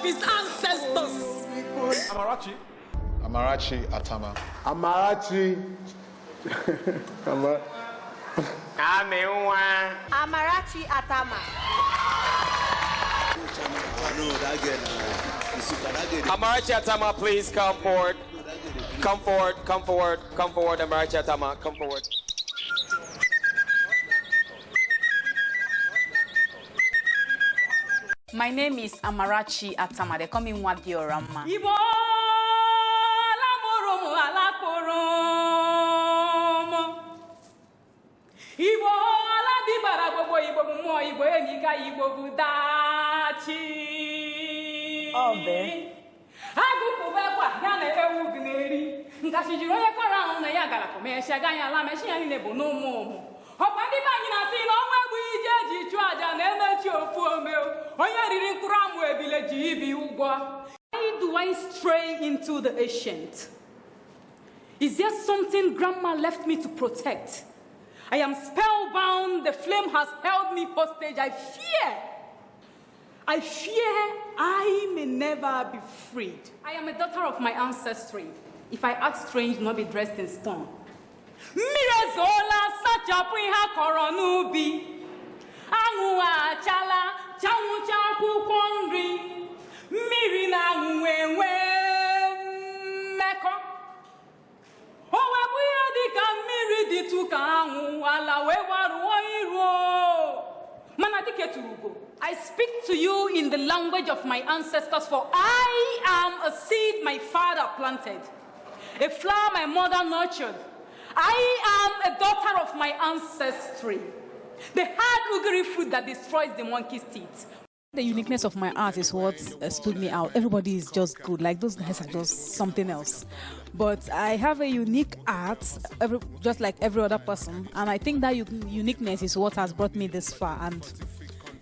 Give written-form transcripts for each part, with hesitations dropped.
of his ancestors. Amarachi. Amarachi Atama. Amarachi. Amarachi Atama. Amarachi Atama, please come forward. Come forward, come forward, come forward, Amarachi Atama, come forward. My name is Amarachi Atama. They call me Mwadi Orama. Why do I stray into the ancient? Is there something Grandma left me to protect? I am spellbound. The flame has held me hostage. I fear I may never be freed. I am a daughter of my ancestry. If I act strange, not be dressed in stone. Mirezola sachapuha koronubi. Angua chala chaucha kukondri. Mirina wewe meko. Owe buya dika miri dituka angu ala wewaru oiro. Manadike turugo. I speak to you in the language of my ancestors, for I am a seed my father planted, a flower my mother nurtured. I am a daughter of my ancestry, the hard ugary fruit that destroys the monkey's teeth. The uniqueness of my art is what stood me out. Everybody is just good. Like, those guys are just something else. But I have a unique art, just like every other person. And I think that uniqueness is what has brought me this far. And,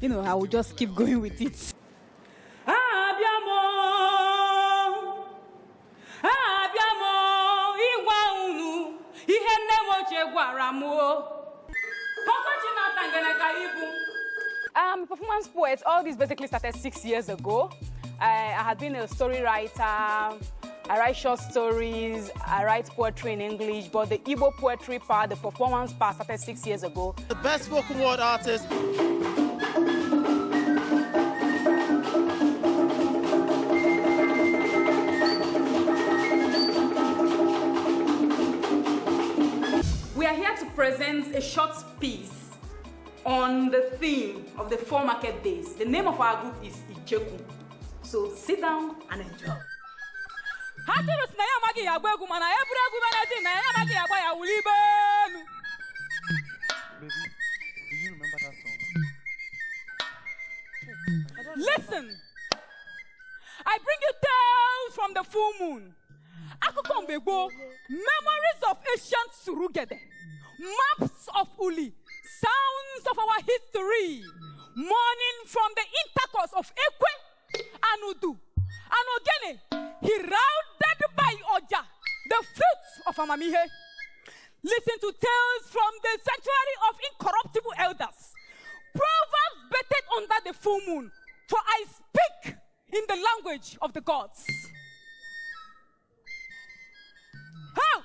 you know, I will just keep going with it. Performance poet, all this basically started 6 years ago. I had been a story writer. I write short stories, I write poetry in English, but the Igbo poetry part, the performance part started 6 years ago. The best spoken word artist. We are here to present a short piece on the theme of the 4 market days. The name of our group is Icheku. So sit down and enjoy. Baby, do you remember that song? Listen, I bring you tales from the full moon. Akukombego, memories of ancient Surugede, maps of Uli, sounds of our history, mourning from the intercourse of Ekwe and Udu. And Ogene, heralded by Oja, the fruits of Amamihe. Listen to tales from the sanctuary of incorruptible elders. Proverbs bettered under the full moon, for I speak in the language of the gods. How?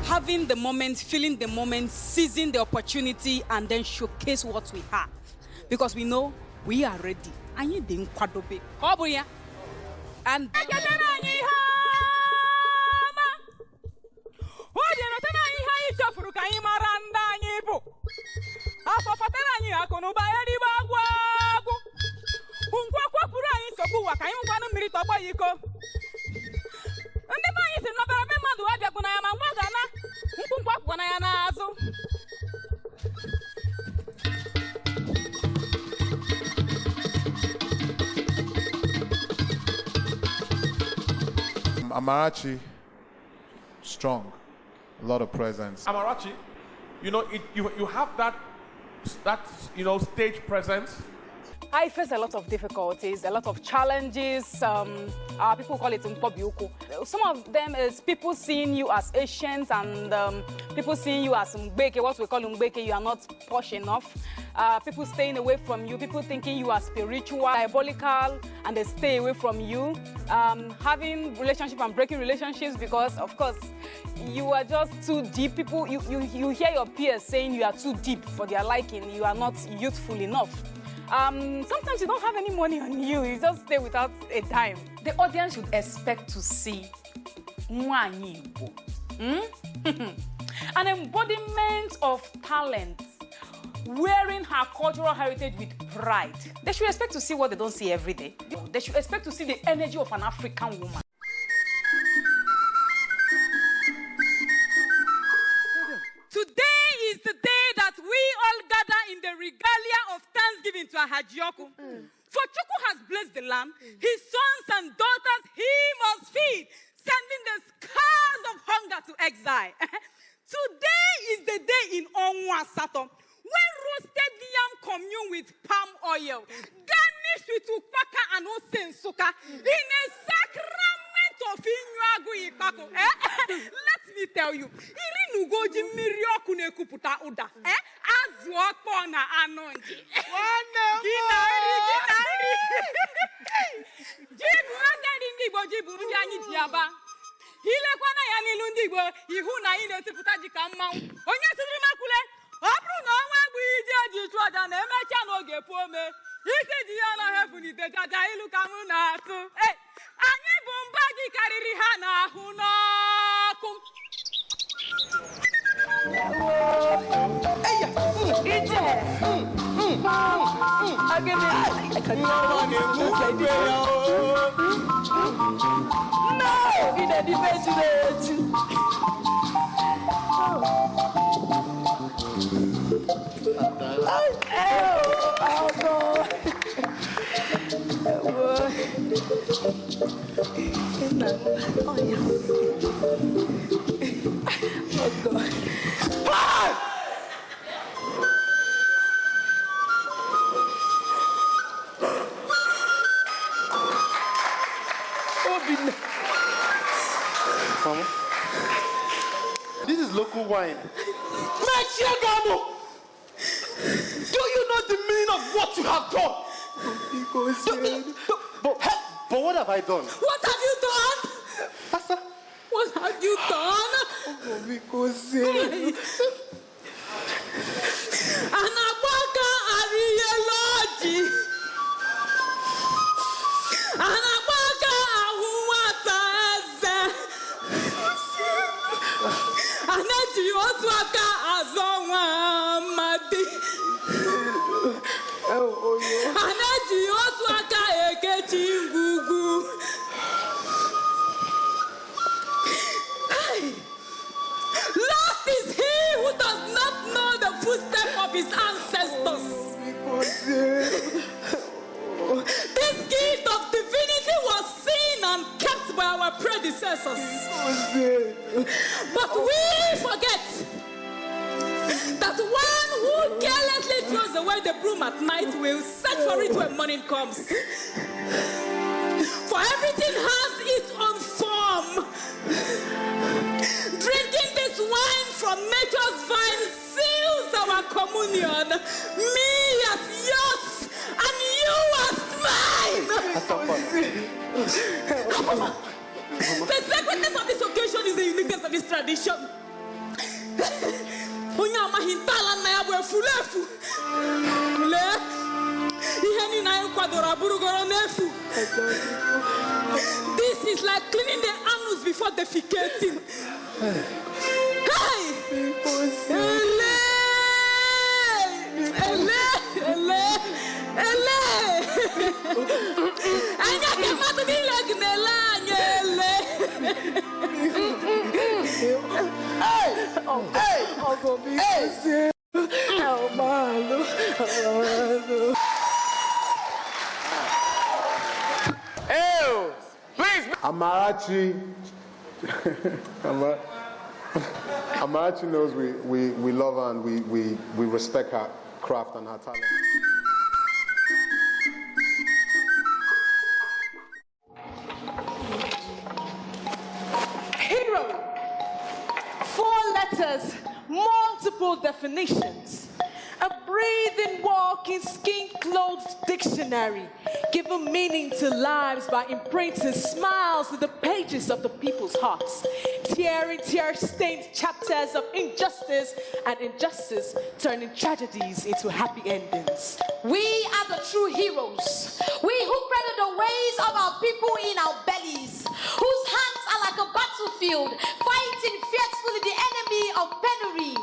Having the moment, feeling the moment, seizing the opportunity, and then showcase what we have. Because we know we are ready. And you didn't quadruple. And Amarachi, strong, a lot of presence. Amarachi, you know, you have that stage presence. I face a lot of difficulties, a lot of challenges. People call it Mpobiuku. Some of them is people seeing you as Asians and people seeing you as Mbeke, what we call Mbeke, you are not posh enough. People staying away from you, people thinking you are spiritual, diabolical, and they stay away from you. Having relationship and breaking relationships because, of course, you are just too deep. People, you hear your peers saying you are too deep for their liking. You are not youthful enough. Sometimes you don't have any money on you. You just stay without a dime. The audience should expect to see Nwanyi Igbo. An embodiment of talent, wearing her cultural heritage with pride. They should expect to see what they don't see every day. They should expect to see the energy of an African woman. Today is the day that we all gather in the regalia of thanksgiving to Ahajioku. For Chukwu has blessed the land, his sons and daughters he must feed, sending the scars of hunger to exile. Today is the day in Onwa Sato, when roasted yam commune with palm oil, garnished with upaka and osensuka, in a sacrament of Inywagu Ipako. Let me tell you, Irinugoji Mirioku Nekuputa Uda, Azuopona Anonji. Ginari. Jibu Azaringi Bojibu Yanyi Diaba. Hilekwana Yanilundi, Ihuna Ine Tiputaji Kamau, Onya Sumakule, Abru no one we did you try than a mechano gepome. He said, Diana Heavenly, the Jailu Kamuna. Eh, Anya Bumbagi Karirihana, Hunakum. This is local wine. Do you know the meaning of what you have done? But what have I done? What have you done? Pastor? What have you done? Anabaka Ariyeloji. Anabaka Ahuwataze. Anaji Otwaka Azonwa Madi. Anaji Otwaka Ekechi Ngugu. Lost is he who does not know the footsteps of his ancestors. This gift of divinity was seen and kept by our predecessors. But we forget that one who carelessly throws away the broom at night will search for it when morning comes. For everything has its own form. Drinking this wine from nature's vine seals our communion. Me as yours and you as mine. The sacredness of this occasion is the uniqueness of this tradition. This is like cleaning the anus before defecating. Hey! Please. Amarachi. Amarachi knows we love her and we respect her craft and her talent. letters, multiple definitions. A breathing, walking, skin-clothed dictionary, giving meaning to lives by imprinting smiles to the pages of the people's hearts, tearing tear-stained chapters of injustice and injustice, turning tragedies into happy endings. We are the true heroes. We who credit the ways of our people in our bellies, whose hands are like a battlefield, fighting fiercely the enemy of penury.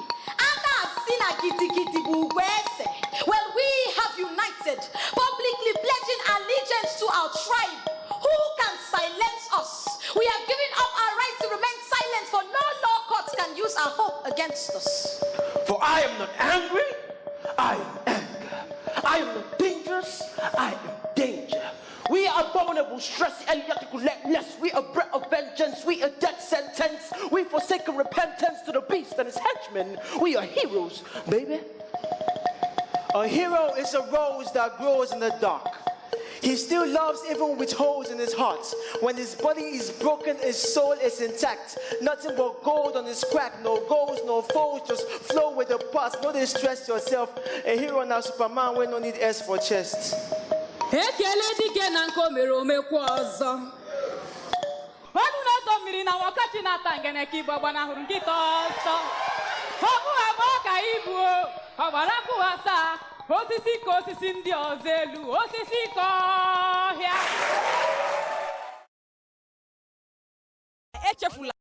Well, we have united, publicly pledging allegiance to our tribe. Who can silence us? We have given up our right to remain silent, for no law courts can use our hope against us. For I am not angry, I am anger. I am not dangerous, I am danger. We are abominable, stress, electrical, less. We are breath of vengeance. We are death sentence. We forsaken repentance to the beast and his henchmen. We are heroes, baby. A hero is a rose that grows in the dark. He still loves even with holes in his heart. When his body is broken, his soul is intact. Nothing but gold on his crack. No goals, no foes, just flow with the past. No distress yourself. A hero now Superman when no need S for chest. Ekele dike na nkomere omekwa ọzọ. Ọnụ na-azọ mmiri na wakati na-ata ngene ka Igbo gbanahụrụ nkịta ọsọ. Ọbụ abụọ ka ibu ọgbara kụwasa osisi ka osisi ndị ọzọ elu osisi ka ọhịa. Echefula.